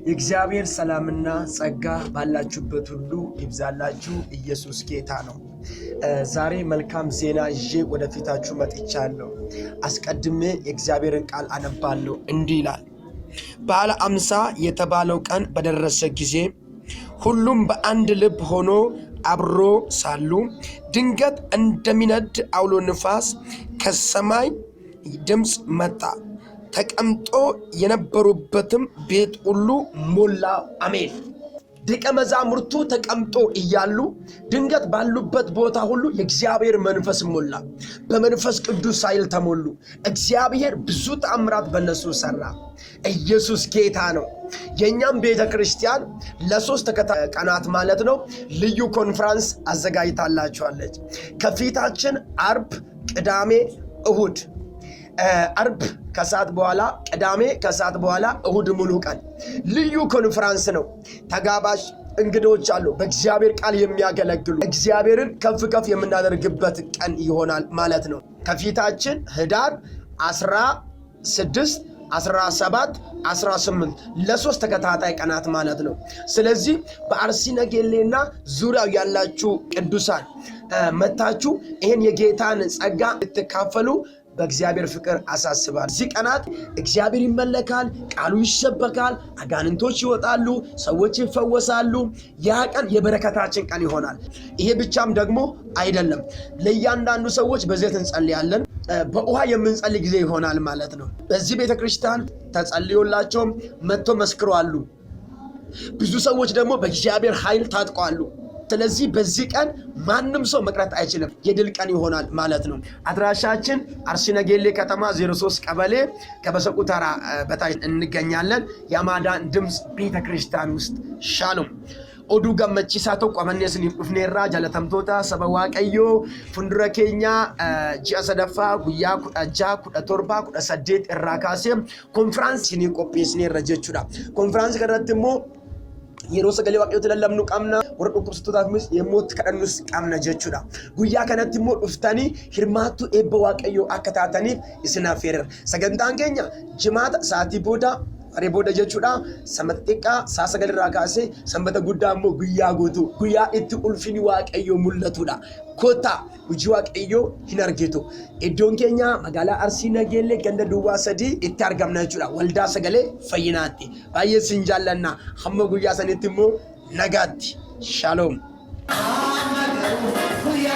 የእግዚአብሔር ሰላምና ጸጋ ባላችሁበት ሁሉ ይብዛላችሁ። ኢየሱስ ጌታ ነው። ዛሬ መልካም ዜና ይዤ ወደፊታችሁ መጥቻለሁ። አስቀድሜ የእግዚአብሔርን ቃል አነባለሁ። እንዲህ ይላል፣ በዓለ ሃምሳ የተባለው ቀን በደረሰ ጊዜ ሁሉም በአንድ ልብ ሆኖ አብሮ ሳሉ ድንገት እንደሚነድ አውሎ ንፋስ ከሰማይ ድምፅ መጣ። ተቀምጦ የነበሩበትም ቤት ሁሉ ሞላ። አሜን። ደቀ መዛሙርቱ ተቀምጦ እያሉ ድንገት ባሉበት ቦታ ሁሉ የእግዚአብሔር መንፈስ ሞላ። በመንፈስ ቅዱስ ኃይል ተሞሉ። እግዚአብሔር ብዙ ተአምራት በእነሱ ሰራ። ኢየሱስ ጌታ ነው። የኛም ቤተ ክርስቲያን ለሶስት ተከታታይ ቀናት ማለት ነው ልዩ ኮንፈረንስ አዘጋጅታላችኋለች። ከፊታችን አርብ፣ ቅዳሜ፣ እሁድ አርብ ከሰዓት በኋላ፣ ቅዳሜ ከሰዓት በኋላ፣ እሁድ ሙሉ ቀን ልዩ ኮንፈረንስ ነው። ተጋባዥ እንግዶች አሉ፣ በእግዚአብሔር ቃል የሚያገለግሉ እግዚአብሔርን ከፍ ከፍ የምናደርግበት ቀን ይሆናል ማለት ነው። ከፊታችን ህዳር 16 17 18 ለሶስት ተከታታይ ቀናት ማለት ነው። ስለዚህ በአርሲ ነገሌና ዙሪያው ያላችሁ ቅዱሳን መታችሁ ይህን የጌታን ጸጋ ልትካፈሉ በእግዚአብሔር ፍቅር አሳስባል። እዚህ ቀናት እግዚአብሔር ይመለካል፣ ቃሉ ይሰበካል፣ አጋንንቶች ይወጣሉ፣ ሰዎች ይፈወሳሉ። ያ ቀን የበረከታችን ቀን ይሆናል። ይሄ ብቻም ደግሞ አይደለም፣ ለእያንዳንዱ ሰዎች በዘይት እንጸልያለን። በውሃ የምንጸልይ ጊዜ ይሆናል ማለት ነው። በዚህ ቤተክርስቲያን ተጸልዮላቸው መጥቶ መስክረዋል። ብዙ ሰዎች ደግሞ በእግዚአብሔር ኃይል ታጥቀዋል። ስለዚህ በዚህ ቀን ማንም ሰው መቅረት አይችልም። የድል ቀን ይሆናል ማለት ነው። አድራሻችን አርሲ ነገሌ ከተማ 03 ቀበሌ ከበሰቁ ተራ በታች እንገኛለን። የማዳን ድምፅ ቤተክርስቲያን ውስጥ ሻሎም ኦዱ ገመቺሳቶ ቆመኔስን ይፍኔራ ጃለተምቶታ ሰበዋቀዮ ፉንዱረ ኬኛ ጂአ ሰደፋ ጉያ ኩዳጃ ኩዳቶርባ ኩዳሰዴት እራካሴ ኮንፈረንስ ሲኒ ቆጴስኒ ረጀቹዳ ኮንፈረንስ ከረትሞ yeroo sagalee waaqayyooti lallabnu qabna, warra dhukkubsatootaaf yemmootti kadhannus qabna jechuudha. Guyyaa kanatti immoo dhuftanii hirmaattuu eebba waaqayyoo akka taataniif isin affeerra. Sagantaan keenya jimaata sa'aatii booda aree booda jechuudha. Sanbata xiqqaa saa sagalirraa kaasee sanbata guddaa immoo guyyaa guutuu, guyyaa itti ulfinni waaqayyoo mul'atudha. Kottaa hojii waaqayyoo hin argitu. Iddoon keenya magaalaa Arsii Nageellee ganda Duwwaa 3 itti argamna jechuudha. Waldaa Sagalee Fayyinaatti. Baay'ee sin jaallanna. Hamma guyyaa sanitti immoo nagaatti. Shalom. Kuya